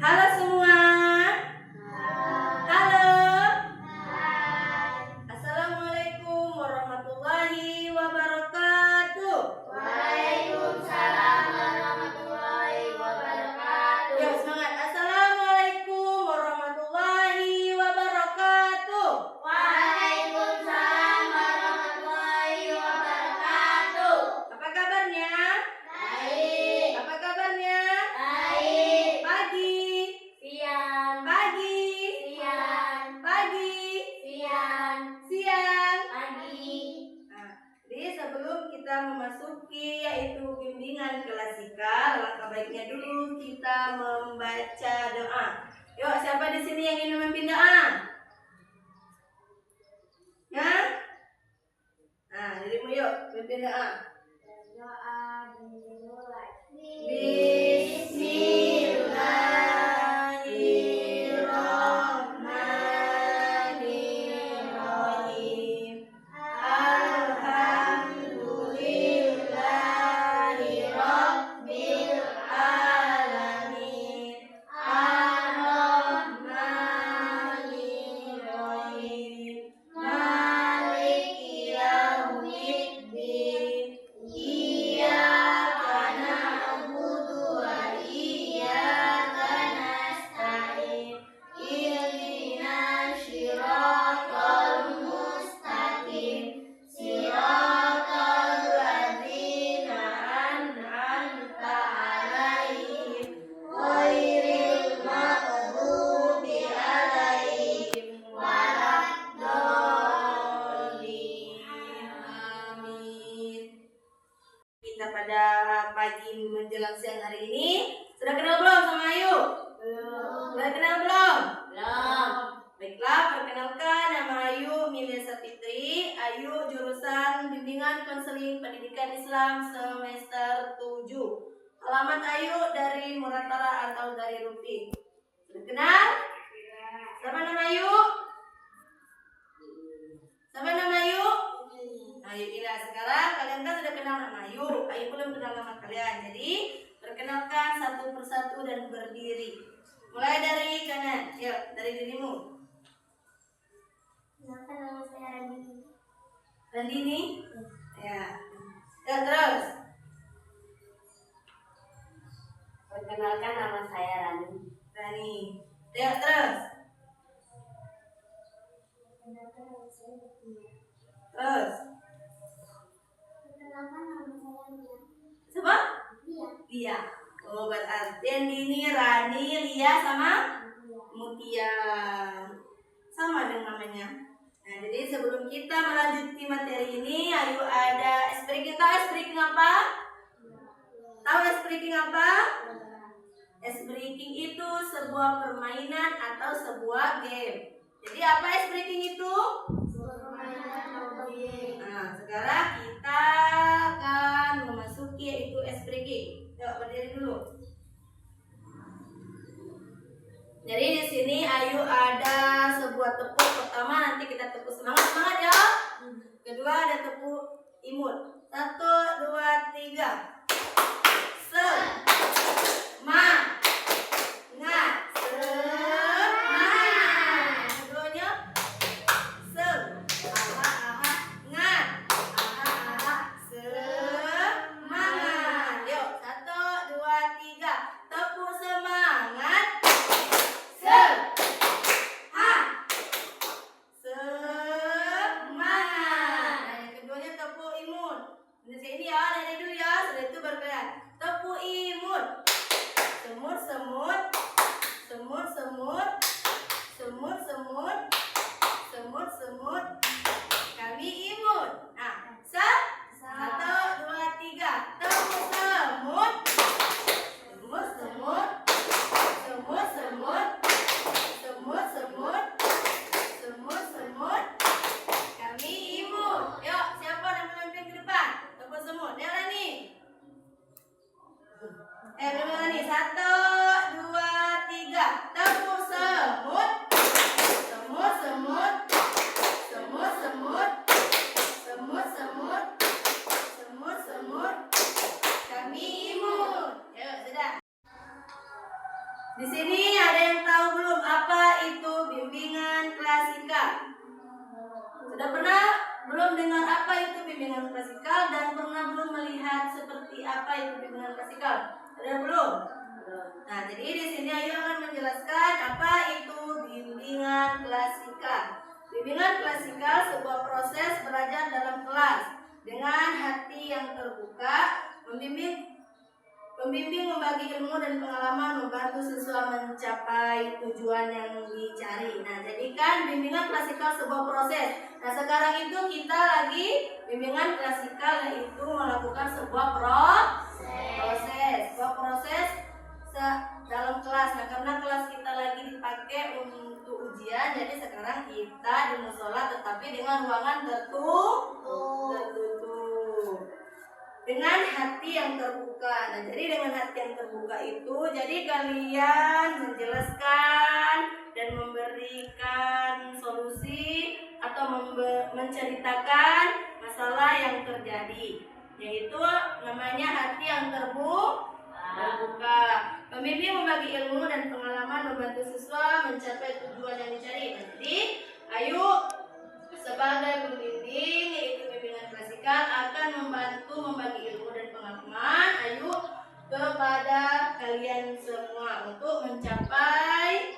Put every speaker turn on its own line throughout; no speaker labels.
Halo semua. Halo. Assalamualaikum warahmatullahi wabarakatuh.
Waalaikumsalam warahmatullahi wabarakatuh.
Yuk semangat. Assalamualaikum warahmatullahi wabarakatuh.
Waalaikumsalam warahmatullahi wabarakatuh.
Apa kabarnya?
Baik.
Apa kabarnya?
Baik.
Pagi.
Siang.
Pagi.
Siang.
Pagi.
Siang.
Siang.
Pagi.
Nah, jadi sebelum kita memasuki yaitu bimbingan klasika, langkah baiknya dulu kita membaca doa. Yuk, siapa di sini yang ingin memimpin doa? Ya? Nah, dirimu yuk, memimpin doa.
Doa dimulai.
Bismillahirrahmanirrahim. Alhamdulillahirabbil alamin. Ar-Rahmanirrahim. Maliki yaumiddin. Iyyaka na'budu wa iyyaka nasta'in. Ihdinas siratal mustaqim. Siratal ladzina an'amta 'alaihim ghairil maghdubi 'alaihim waladdallin. Amin. Kita pada pagi menjelang siang hari ini sudah kenal belum sama Ayu?
Belum.
Sudah kenal belum?
Belum.
Baiklah, perkenalkan nama Ayu Milesa Fitri. Ayu jurusan Bimbingan Konseling Pendidikan Islam semester 7. Alamat Ayu dari Muratara atau dari Rupi. Sudah kenal? Siapa nama Ayu? Siapa nama Ayu? Ayu Ila. Sekarang kalian kan sudah kenal nama Ayu. Ayu belum kenal nama kalian. Jadi perkenalkan satu persatu dan berdiri. Mulai dari kanan. Yuk, dari dirimu.
Kenalkan nama saya Randini.
Randini? Ya. Ya, terus.
Perkenalkan nama saya Rani.
Rani. Ya, terus.
Perkenalkan nama saya Bettina.
Terus.
Perkenalkan nama saya Lia.
Siapa?
Lia.
Lia. Oh, berarti Randini, Rani, Lia sama Mutia. Sama dengan namanya. Nah, jadi sebelum kita melanjuti materi ini, Ayu ada ice breaking. Tahu ice breaking apa? Tahu ice breaking apa? Ice breaking itu sebuah permainan atau sebuah game. Jadi apa ice breaking itu? Nah, sekarang kita akan memasuki yaitu ice breaking. Yuk, berdiri dulu. Jadi di sini Ayu ada sebuah tepuk. Pertama nanti kita tepuk semangat ya. Kedua ada tepuk imut. 1, 2, 3. Semangat. Semangat. Keduanya semangat. Semangat. Yuk, 1, 2, 3. Tepuk semangat. Semangat. Nah, yang keduanya tepuk imut. Ini ya, dari dulu ya. Setelah itu berkalian. Tepuk imut. Semut, semut. Semut, semut. Semut, semut. Semut, semut. Kami imut. Nah, 1, 2, 3. Tepuk semut. Semut, semut. Semut, semut. Semut, semut. Semut, semut. Kami imut. Yuk, siapa yang memimpin ke depan? Tepuk semut. Dia Rani. Bagaimana nih? 1, 2, 3. Tepuk semut. Semut, semut. Semut, semut. Semut, semut. Semut, semut. Kami imut. Yuk, sudah. Di sini yang tahu belum apa itu bimbingan klasikal? Sudah pernah belum dengar apa itu bimbingan klasikal dan pernah belum melihat seperti apa itu bimbingan klasikal? Sudah belum? Nah, jadi di sini Ayu akan menjelaskan apa itu bimbingan klasikal. Bimbingan klasikal sebuah proses belajar dalam kelas dengan hati yang terbuka, Pembimbing membagi ilmu dan pengalaman membantu siswa mencapai tujuan yang dicari. Nah, jadikan bimbingan klasikal sebuah proses. Nah, sekarang itu kita lagi bimbingan klasikal yaitu melakukan sebuah proses dalam kelas. Nah, karena kelas kita lagi dipakai untuk ujian, jadi sekarang kita di musola tetapi dengan ruangan tertutup. Dengan hati yang terbuka. Nah, jadi dengan hati yang terbuka itu, jadi kalian menjelaskan dan memberikan solusi atau menceritakan masalah yang terjadi, yaitu namanya hati yang terbuka. Pembimbing membagi ilmu dan pengalaman membantu siswa mencapai tujuan yang dicari. Jadi, Ayu sebagai pembimbing yaitu bimbingan klasikal akan membantu membagi ilmu dan pengalaman Ayu kepada kalian semua untuk mencapai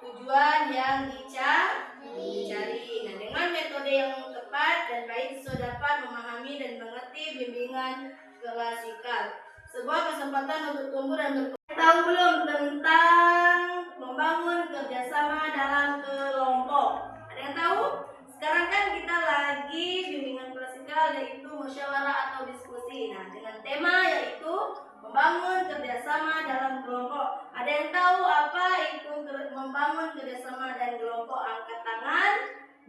tujuan yang dicari. Nah, dengan metode yang tepat dan baik siswa dapat memahami dan mengerti bimbingan klasikal. Sebuah kesempatan untuk tumbuh dan berkembang. Tahu belum tentang membangun kerjasama dalam kelompok? Ada yang tahu? Sekarang kan kita lagi bimbingan klasikal yaitu musyawarah atau diskusi. Nah, dengan tema yaitu membangun kerjasama dalam kelompok. Ada yang tahu apa itu membangun kerjasama dan kelompok? Angkat tangan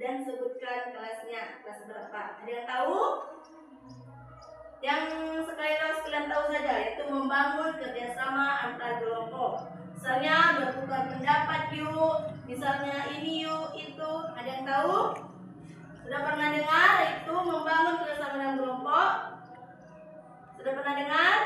dan sebutkan kelasnya. Kelas berapa? Ada yang tahu? Yang sekalian tahu saja yaitu membangun kerjasama antar kelompok. Misalnya bertukar pendapat yuk, misalnya ini yuk itu. Ada yang tahu? Sudah pernah dengar itu membangun kerjasama dalam kelompok? Sudah pernah dengar?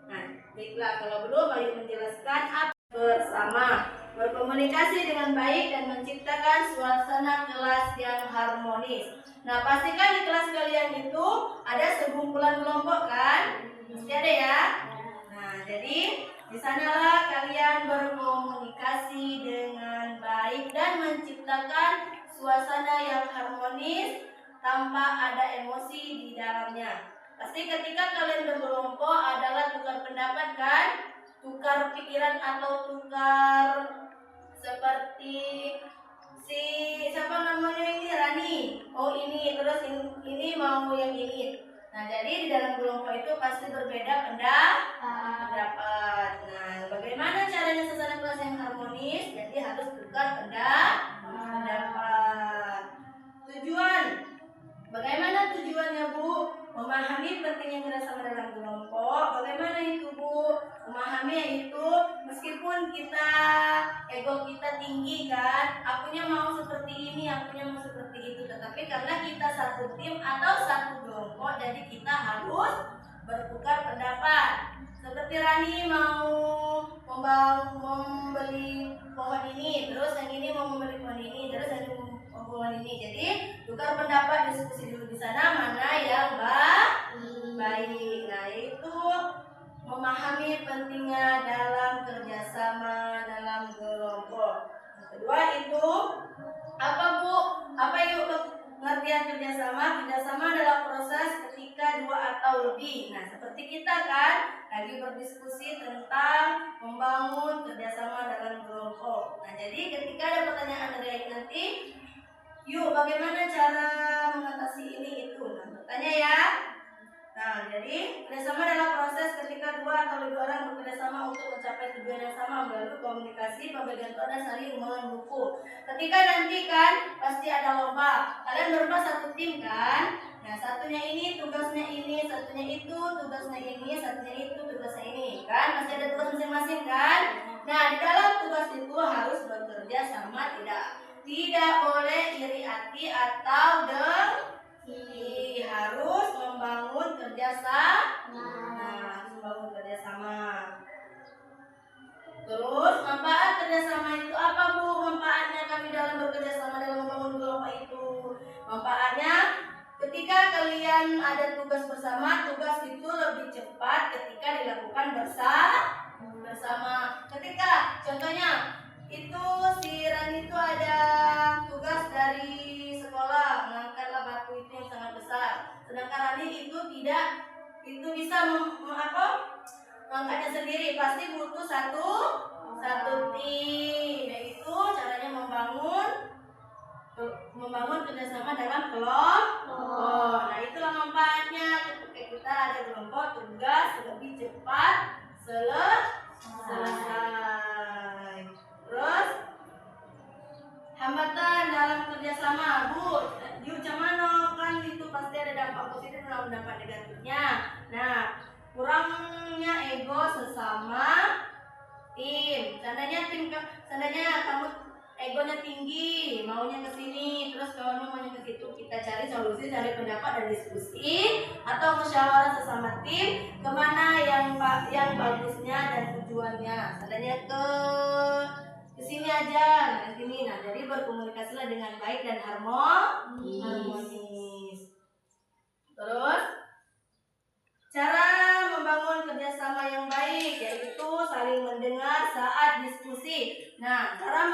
Nah, baiklah, kalau belum Ayu menjelaskan apa bersama, berkomunikasi dengan baik dan menciptakan suasana kelas yang harmonis. Nah, pastikan di kelas kalian itu ada sekumpulan kelompok kan? Pasti ada ya. Nah, jadi di sanalah kalian berkomunikasi dengan baik dan menciptakan suasana yang harmonis tanpa ada emosi di dalamnya. Pasti ketika kalian berkelompok adalah tukar pendapat kan? Tukar pikiran atau tukar seperti siapa namanya ini Rani. Oh ini terus ini mau yang ini. Nah, jadi di dalam kelompok itu pasti berbeda pendapat. Nah, bagaimana caranya suasana kelas yang harmonis? Jadi harus tukar pendapat. Tujuan. Bagaimana tujuannya, Bu? Memahami pentingnya kerjasama dalam kelompok. Bagaimana itu, Bu? Memahami yaitu meskipun ego kita tinggi kan, akunya mau seperti ini, akunya mau seperti itu, tetapi karena kita satu tim atau satu kelompok, jadi kita harus bertukar pendapat. Seperti Rani mau membeli pohon ini, terus yang ini mau membeli pohon ini, terus yang ini mau pohon ini. Jadi tukar pendapat, diskusi dulu di sana mana yang baik. Nah, itu memahami pentingnya dalam kerjasama dalam kelompok. Kedua itu apa, Bu? Apa yuk pengertian kerjasama? Kerjasama adalah proses ketika dua atau lebih. Nah, seperti kita kan lagi berdiskusi tentang membangun kerjasama dalam kelompok. Nah, jadi ketika ada pertanyaan dari nanti, yuk bagaimana cara mengatasi ini itu? Nah, bertanya ya. Nah, jadi kerjasama adalah proses ketika dua atau lebih orang bekerjasama untuk mencapai tujuan yang sama melalui komunikasi, pembagian tugas dan saling mendukung. Ketika nanti kan pasti ada lomba, kalian berlomba satu tim kan? Nah, satunya ini tugasnya ini, satunya itu tugasnya ini, satunya itu tugasnya ini, kan? Pasti ada tugas masing-masing kan? Nah, di dalam tugas itu harus bekerja sama, tidak boleh iri hati atau dengki, harus membangun kerjasama. Terus manfaat kerjasama itu dan ada tugas bersama, tugas itu lebih cepat ketika dilakukan bersama. Ketika contohnya itu si Rani itu ada tugas dari sekolah mengangkatlah batu itu yang sangat besar, sedangkan Rani itu tidak, itu bisa mengangkatnya sendiri, pasti butuh satu tim, yaitu caranya membangun kerjasama dalam kelompok. Nah, itulah manfaatnya ketika kita ada kelompok, tugas lebih cepat selesai. Terus hambatan dalam kerjasama, Bu, Cemano kan itu pasti ada dampak positif dan dampak negatifnya. Nah, kurangnya ego sesama tim. Seandainya kamu egonya tinggi, maunya ke sini, terus kamu maunya ke situ, kita cari solusi, cari pendapat dan diskusi atau musyawarah sesama tim kemana yang bagusnya dan tujuannya. Seandainya ke sini aja, nah ke sini. Nah, jadi berkomunikasilah dengan baik dan harmonis. Terus cara membangun kerjasama yang baik yaitu saling mendengar saat diskusi. Nah, cara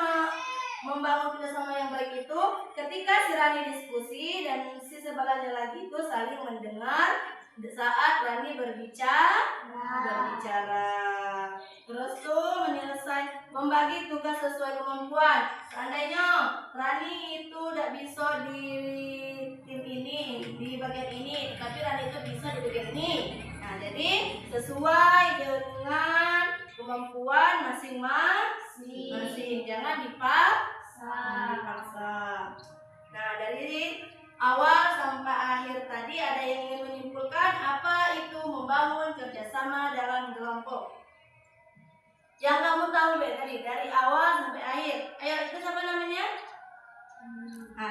membangun kerjasama yang baik itu ketika si Rani diskusi dan si sebelahnya lagi itu saling mendengar saat Rani berbicara. Terus tuh membagi tugas sesuai kemampuan. Seandainya Rani itu tidak bisa di tim ini, di bagian ini, tapi Rani itu bisa di bagian ini. Nah, jadi sesuai dengan kemampuan masing-masing. Jangan dipaksa. Nah, dari awal sampai akhir tadi ada yang ingin menyimpulkan apa itu membangun kerjasama dalam kelompok? Yang kamu tahu tadi dari awal sampai akhir. Ayo, itu siapa namanya?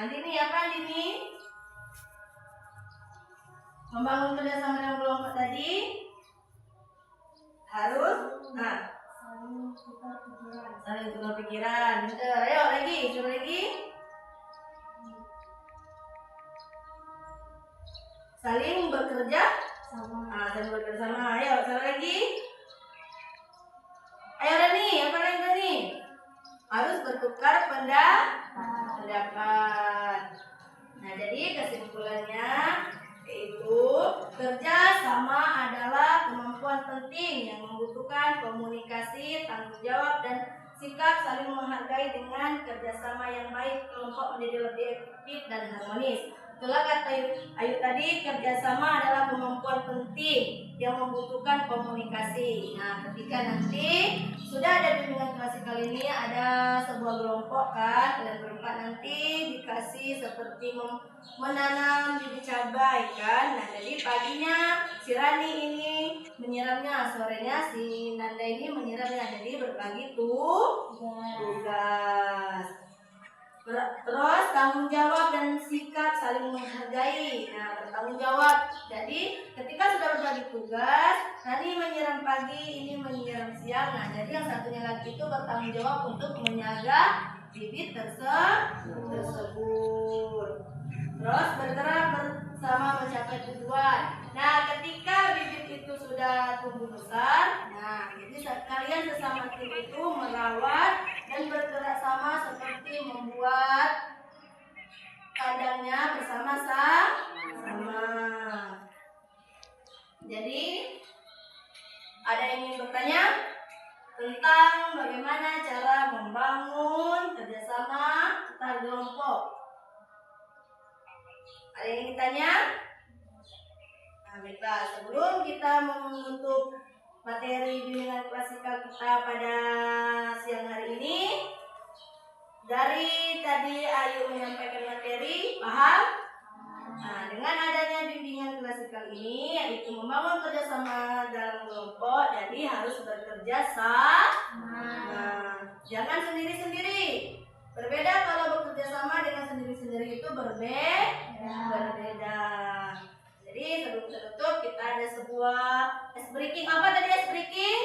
Dini, apa Dini? Membangun kerjasama dalam kelompok tadi harus saling tukar pikiran. Ayo lagi, coba lagi. Saling bekerja saling bekerja sama. Ayo, coba lagi. Ayo Rani, apa lagi Rani? Harus bertukar pendapat. Nah, jadi kesimpulannya yaitu kerja sama adalah kemampuan penting yang membutuhkan komunikasi, tanggung jawab, dan sikap saling menghargai. Dengan kerjasama yang baik, kelompok menjadi lebih efektif dan harmonis. Itulah kata Ayu tadi, kerjasama adalah kemampuan penting yang membutuhkan komunikasi. Nah, ketika nanti sudah ada bimbingan klasikal ini, ada sebuah kelompok kan, kalian berempat nanti dikasih seperti menanam bibit cabai kan. Nah, jadi paginya si Rani ini menyiramnya, sorenya si Nanda ini menyiramnya. Jadi berbagi tugas. Terus tanggung jawab dan sikap saling menghargai. Nah, bertanggung jawab. Jadi ketika sudah berbagi tugas, Rani menyiram pagi, ini menyiram siang. Nah, jadi yang satunya lagi itu bertanggung jawab untuk menjaga bibit tersebut. Terus bergerak bersama mencapai tujuan. Nah, ketika bibit itu sudah tumbuh besar, nah, jadi kalian sesama tim itu merawat dan bergerak sama seperti membuat kandangnya bersama-sama. Jadi, ada yang ingin bertanya tentang bagaimana cara membangun kerjasama antar kelompok? Ada yang ingin tanya? Nah, baiklah, sebelum kita menutup materi bimbingan klasikal kita pada siang hari ini, dari tadi Ayu menyampaikan materi, paham? Nah, dengan adanya bimbingan klasikal ini, yaitu membangun kerjasama dalam kelompok, jadi harus bekerja sama. Jangan sendiri-sendiri. Berbeda kalau bekerja sama dengan sendiri-sendiri itu berbeda. Jadi sebelum tutup kita ada sebuah ice breaking. Apa tadi ice breaking?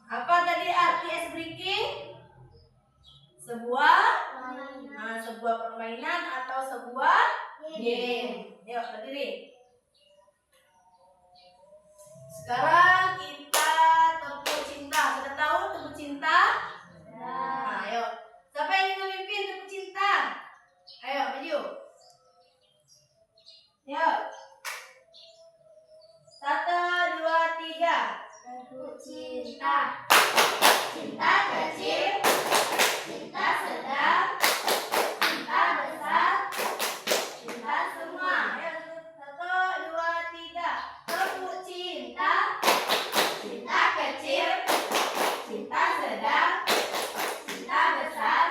Apa tadi arti ice breaking? Sebuah permainan atau sebuah game. Yuk, berdiri. Sekarang kita tepuk cinta. Sudah tahu tepuk cinta? Nah, ayo. Siapa yang ingin memimpin tepuk cinta? Ayo, maju. Yuk. 1, 2, 3.
Tepuk cinta.
Cinta kecil, cinta sedang, cinta besar, cinta semua. Ayo, 1, 2, 3. Tepuk cinta. Cinta kecil, cinta sedang, cinta besar,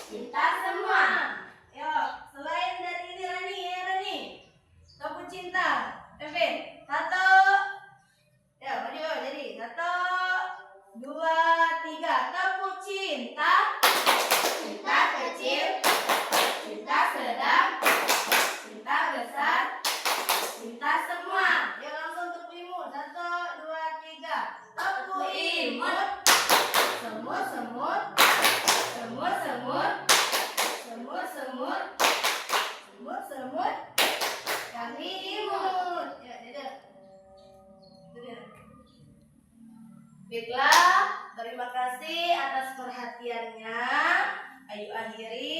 cinta semua. Ayo, selain dari ini Rani. Tepuk cinta. Kevin, 1. Ya, maju. Jadi 1, 2, 3. Tepuk cinta. Cinta kecil, cinta sedang, cinta besar, cinta semua. Yuk langsung tepuk imut. 1, 2, 3. Tepuk imut. Semut, semut. Semut, semut. Semut, semut. Semut, semut. Kami imut. Ya, duduk. Duduk. Baiklah, terima kasih atas perhatiannya. Ayo akhiri